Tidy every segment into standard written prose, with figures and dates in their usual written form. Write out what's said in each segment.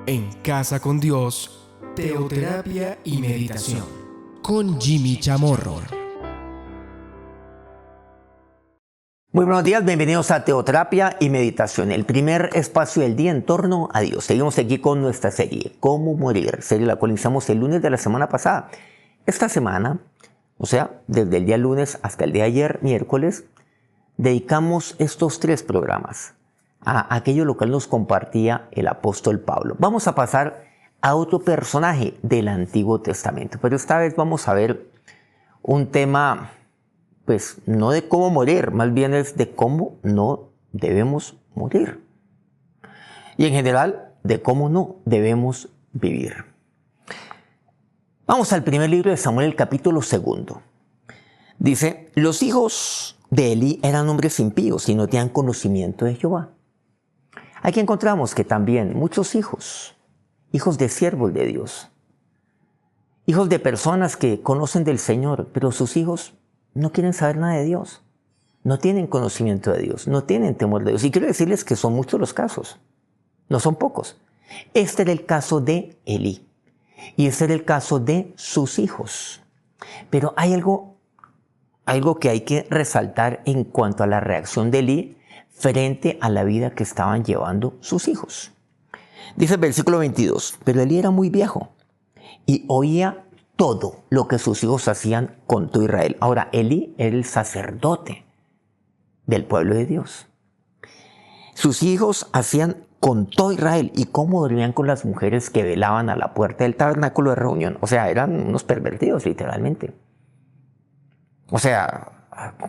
En Casa con Dios, teoterapia y meditación, con Jimmy Chamorro. Muy buenos días, bienvenidos a Teoterapia y Meditación, el primer espacio del día en torno a Dios. Seguimos aquí con nuestra serie, Cómo Morir, serie la cual iniciamos el lunes de la semana pasada. Esta semana, o sea, desde el día lunes hasta el día ayer, miércoles, dedicamos estos 3 programas a aquello lo cual nos compartía el apóstol Pablo. Vamos a pasar a otro personaje del Antiguo Testamento, pero esta vez vamos a ver un tema, pues no de cómo morir, más bien es de cómo no debemos morir. Y en general, de cómo no debemos vivir. Vamos al primer libro de Samuel, el capítulo 2. Dice, los hijos de Elí eran hombres impíos y no tenían conocimiento de Jehová. Aquí encontramos que también muchos hijos de siervos de Dios, hijos de personas que conocen del Señor, pero sus hijos no quieren saber nada de Dios, no tienen conocimiento de Dios, no tienen temor de Dios. Y quiero decirles que son muchos los casos, no son pocos. Este era el caso de Elí y este era el caso de sus hijos. Pero hay algo que hay que resaltar en cuanto a la reacción de Elí frente a la vida que estaban llevando sus hijos. Dice el versículo 22, pero Elí era muy viejo y oía todo lo que sus hijos hacían con todo Israel. Ahora, Elí era el sacerdote del pueblo de Dios. Sus hijos hacían con todo Israel y cómo dormían con las mujeres que velaban a la puerta del tabernáculo de reunión. O sea, eran unos pervertidos, literalmente. O sea,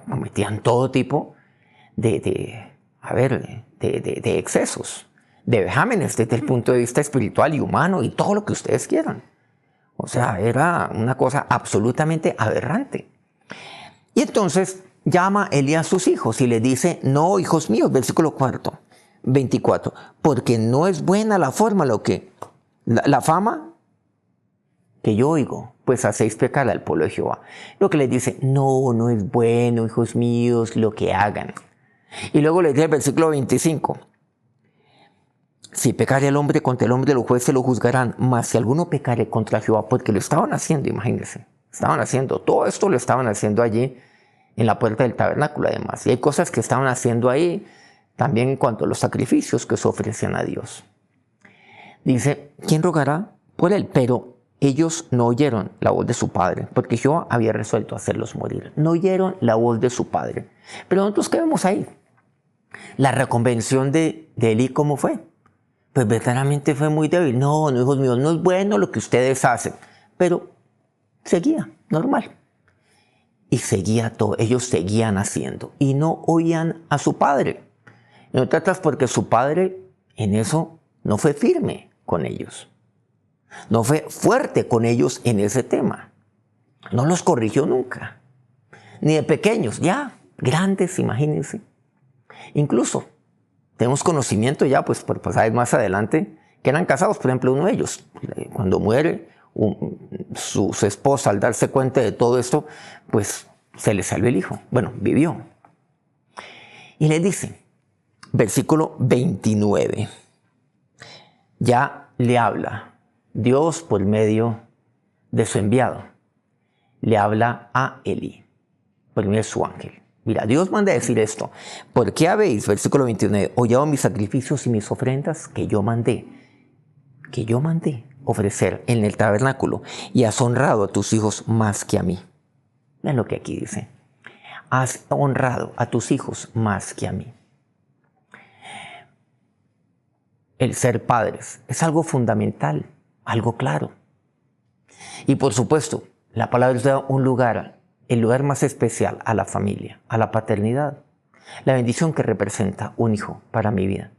cometían todo tipo de excesos, de vejámenes desde el punto de vista espiritual y humano y todo lo que ustedes quieran. O sea, era una cosa absolutamente aberrante. Y entonces llama Elí a sus hijos y les dice, no, hijos míos, versículo 24, porque no es buena la forma, la fama que yo oigo, pues hacéis pecar al pueblo de Jehová. Lo que les dice, no es bueno, hijos míos, lo que hagan. Y luego le dice el versículo 25, si pecare el hombre contra el hombre, los jueces lo juzgarán, mas si alguno pecare contra Jehová, porque lo estaban haciendo, imagínense, todo esto lo estaban haciendo allí en la puerta del tabernáculo además, y hay cosas que estaban haciendo ahí también en cuanto a los sacrificios que se ofrecían a Dios. Dice, ¿quién rogará por él? Pero ellos no oyeron la voz de su padre, porque Jehová había resuelto hacerlos morir. No oyeron la voz de su padre. Pero nosotros, ¿qué vemos ahí? La reconvención de Elí, ¿cómo fue? Pues verdaderamente fue muy débil. No, hijos míos, no es bueno lo que ustedes hacen. Pero seguía, normal. Y seguía todo, ellos seguían haciendo. Y no oían a su padre. En otras, porque su padre en eso no fue firme con ellos. No fue fuerte con ellos en ese tema. No los corrigió nunca. Ni de pequeños, ya grandes, imagínense. Incluso tenemos conocimiento ya, pues por pasar más adelante, que eran casados. Por ejemplo, uno de ellos, cuando muere su esposa, al darse cuenta de todo esto, pues se le salió el hijo. Bueno, vivió. Y le dice, versículo 29, ya le habla Dios por medio de su enviado. Le habla a Elí por medio de su ángel. Mira, Dios manda a decir esto. ¿Por qué habéis, versículo 29, hollado mis sacrificios y mis ofrendas que yo mandé ofrecer en el tabernáculo y has honrado a tus hijos más que a mí? Vean lo que aquí dice. Has honrado a tus hijos más que a mí. El ser padres es algo fundamental, algo claro. Y por supuesto, la palabra da un lugar, el lugar más especial a la familia, a la paternidad, la bendición que representa un hijo para mi vida.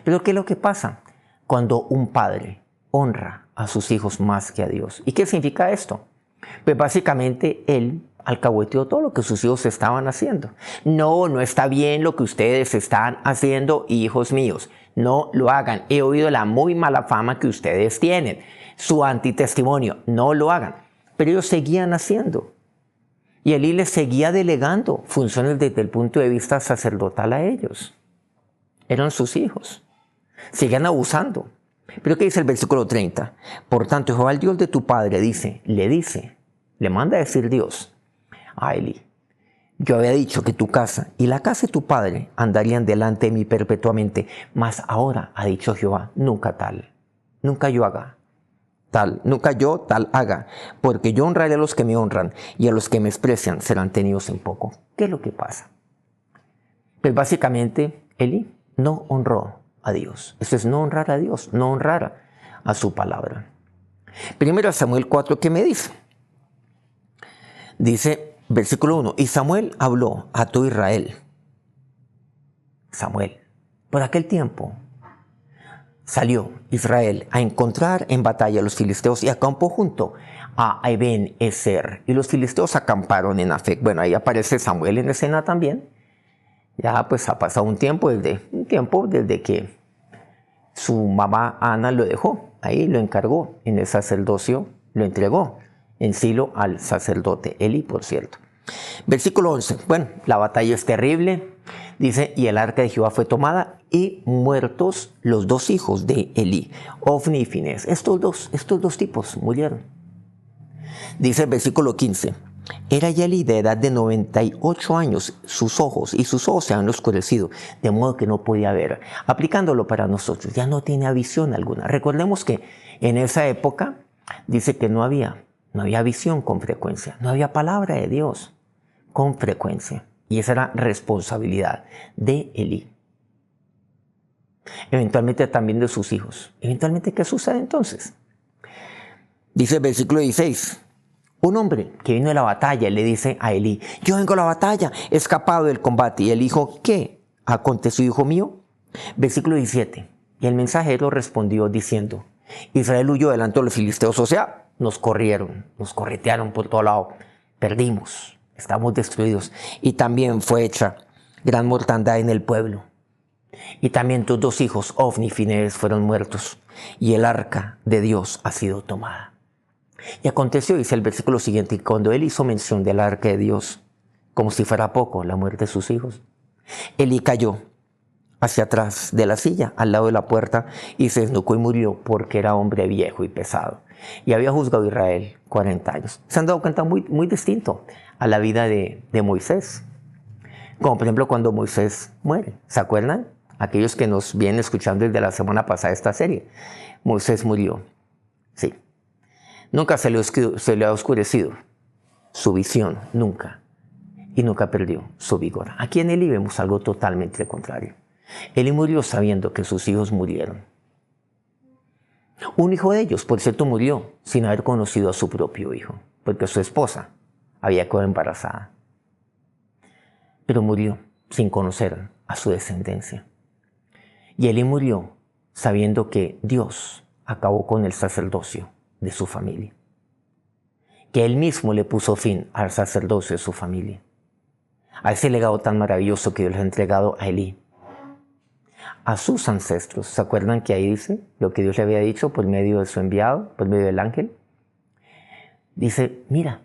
Pero ¿qué es lo que pasa cuando un padre honra a sus hijos más que a Dios? ¿Y qué significa esto? Pues básicamente él alcahueteó todo lo que sus hijos estaban haciendo. No está bien lo que ustedes están haciendo, hijos míos. No lo hagan. He oído la muy mala fama que ustedes tienen. Su antitestimonio. No lo hagan. Pero ellos seguían haciendo. Y Elí les seguía delegando funciones desde el punto de vista sacerdotal a ellos. Eran sus hijos. Seguían abusando. Pero ¿qué dice el versículo 30? Por tanto, Jehová, el Dios de tu padre, le manda a decir Dios a Elí: yo había dicho que tu casa y la casa de tu padre andarían delante de mí perpetuamente, mas ahora ha dicho Jehová, nunca yo tal haga, porque yo honraré a los que me honran y a los que me desprecian serán tenidos en poco. ¿Qué es lo que pasa? Pues básicamente Elí no honró a Dios. Eso es no honrar a Dios, no honrar a su palabra. Primero Samuel 4, ¿qué me dice? Dice, versículo 1, y Samuel habló a todo Israel. Samuel, por aquel tiempo, salió Israel a encontrar en batalla a los filisteos y acampó junto a Eben-Ezer. Y los filisteos acamparon en Afec. Bueno, ahí aparece Samuel en escena también. Ya pues ha pasado un tiempo desde que su mamá Ana lo dejó. Ahí lo encargó en el sacerdocio, lo entregó en Silo al sacerdote Eli, por cierto. Versículo 11. Bueno, la batalla es terrible. Dice, y el arca de Jehová fue tomada y muertos los dos hijos de Elí, Ofni y Finés. Estos dos tipos murieron. Dice el versículo 15. Era ya Elí de edad de 98 años, sus ojos se han oscurecido, de modo que no podía ver. Aplicándolo para nosotros, ya no tenía visión alguna. Recordemos que en esa época dice que no había visión con frecuencia, no había palabra de Dios con frecuencia. Y esa era responsabilidad de Elí. Eventualmente también de sus hijos. Eventualmente, ¿qué sucede entonces? Dice el versículo 16. Un hombre que vino de la batalla le dice a Elí: yo vengo a la batalla, he escapado del combate. Y él dijo: ¿qué aconteció, hijo mío? Versículo 17. Y el mensajero respondió diciendo: Israel huyó delante de los filisteos. O sea, nos corretearon por todo lado. Perdimos, estamos destruidos. Y también fue hecha gran mortandad en el pueblo. Y también tus dos hijos, Ofni y Finés, fueron muertos. Y el arca de Dios ha sido tomada. Y aconteció, dice el versículo siguiente, y cuando él hizo mención del arca de Dios, como si fuera poco la muerte de sus hijos, Elí cayó hacia atrás de la silla, al lado de la puerta, y se desnucó y murió, porque era hombre viejo y pesado. Y había juzgado a Israel 40 años. Se han dado cuenta, muy distinto a la vida de Moisés. Como por ejemplo cuando Moisés muere. ¿Se acuerdan? Aquellos que nos vienen escuchando desde la semana pasada esta serie. Moisés murió. Sí. Nunca se le ha oscurecido su visión, nunca. Y nunca perdió su vigor. Aquí en Elí vemos algo totalmente contrario. Elí murió sabiendo que sus hijos murieron. Un hijo de ellos, por cierto, murió sin haber conocido a su propio hijo, porque su esposa había quedado embarazada. Pero murió sin conocer a su descendencia. Y Elí murió sabiendo que Dios acabó con el sacerdocio de su familia. Que él mismo le puso fin al sacerdocio de su familia. A ese legado tan maravilloso que Dios le ha entregado a Elí. A sus ancestros. ¿Se acuerdan que ahí dice lo que Dios le había dicho por medio de su enviado, por medio del ángel? Dice, mira,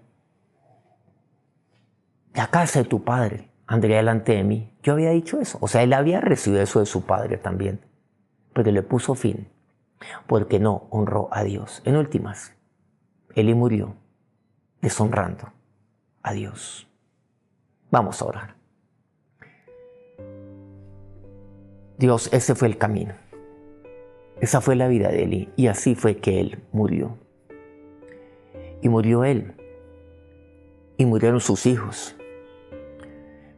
la casa de tu padre andaría delante de mí. Yo había dicho eso. O sea, él había recibido eso de su padre también. Pero le puso fin porque no honró a Dios. En últimas, Elí murió deshonrando a Dios. Vamos a orar. Dios, ese fue el camino. Esa fue la vida de Elí. Y así fue que él murió. Y murió él. Y murieron sus hijos.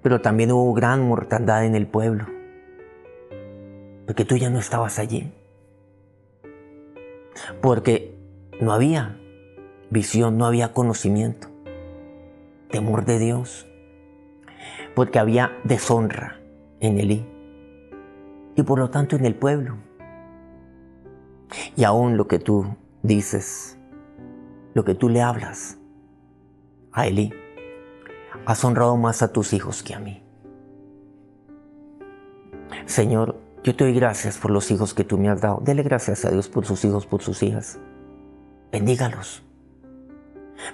Pero también hubo gran mortandad en el pueblo. Porque tú ya no estabas allí. Porque no había visión, no había conocimiento, temor de Dios. Porque había deshonra en Elí. Y por lo tanto en el pueblo. Y aún lo que tú dices, lo que tú le hablas a Elí, has honrado más a tus hijos que a mí. Señor, yo te doy gracias por los hijos que tú me has dado. Dele gracias a Dios por sus hijos, por sus hijas. Bendígalos.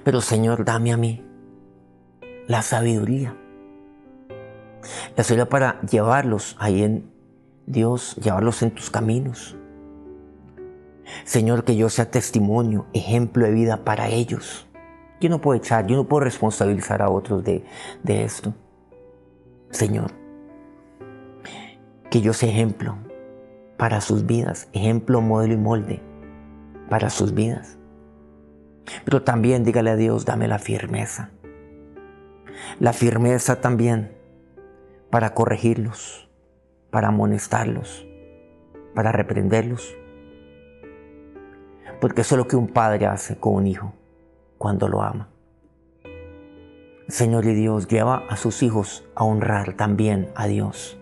Pero Señor, dame a mí la sabiduría. La sabiduría para llevarlos ahí en Dios, llevarlos en tus caminos. Señor, que yo sea testimonio, ejemplo de vida para ellos. Yo no puedo responsabilizar a otros de esto. Señor, que yo sea ejemplo para sus vidas, ejemplo, modelo y molde para sus vidas. Pero también dígale a Dios, dame la firmeza también para corregirlos, para amonestarlos, para reprenderlos. Porque eso es lo que un padre hace con un hijo cuando lo ama. Señor y Dios, lleva a sus hijos a honrar también a Dios.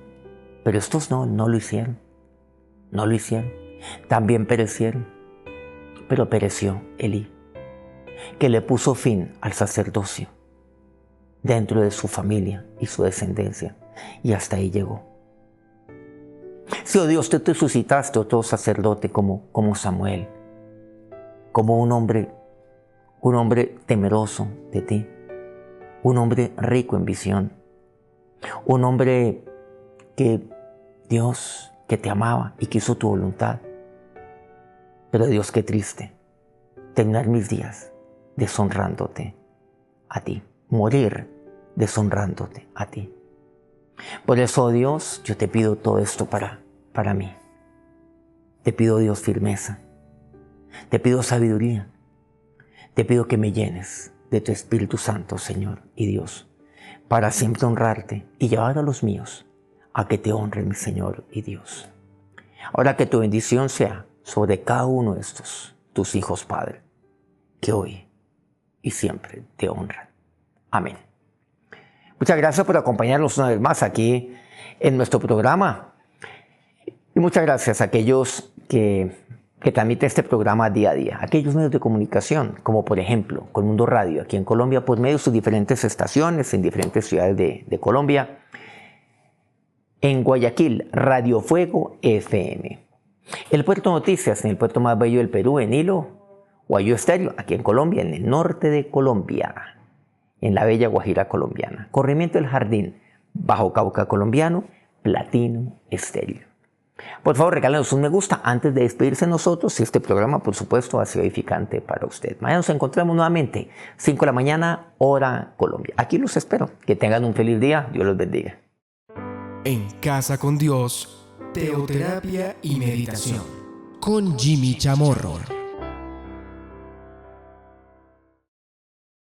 Pero estos no lo hicieron. No lo hicieron. También perecieron. Pero pereció Elí, que le puso fin al sacerdocio dentro de su familia y su descendencia. Y hasta ahí llegó. Si, oh Dios, tú te suscitaste otro sacerdote como Samuel, como un hombre temeroso de ti, un hombre rico en visión, un hombre que Dios, que te amaba y que hizo tu voluntad. Pero Dios, qué triste terminar mis días deshonrándote a ti, morir deshonrándote a ti. Por eso, Dios, yo te pido todo esto para mí. Te pido, Dios, firmeza. Te pido sabiduría. Te pido que me llenes de tu Espíritu Santo, Señor y Dios, para siempre honrarte y llevar a los míos a que te honren, mi Señor y Dios. Ahora que tu bendición sea sobre cada uno de estos, tus hijos, Padre, que hoy y siempre te honran. Amén. Muchas gracias por acompañarnos una vez más aquí en nuestro programa. Y muchas gracias a aquellos que transmiten este programa día a día. Aquellos medios de comunicación, como por ejemplo Colmundo Radio, aquí en Colombia, por medio de sus diferentes estaciones en diferentes ciudades de Colombia. En Guayaquil, Radio Fuego FM. El Puerto Noticias, en el puerto más bello del Perú, en Hilo. Guayú Estéreo, aquí en Colombia, en el norte de Colombia, en la bella Guajira colombiana. Corrimiento del Jardín, Bajo Cauca colombiano, Platino Estéreo. Por favor, regálenos un me gusta antes de despedirse de nosotros, si este programa, por supuesto, ha sido edificante para usted. Mañana nos encontramos nuevamente, 5 de la mañana, hora Colombia. Aquí los espero. Que tengan un feliz día. Dios los bendiga. En Casa con Dios, teoterapia y meditación con Jimmy Chamorro.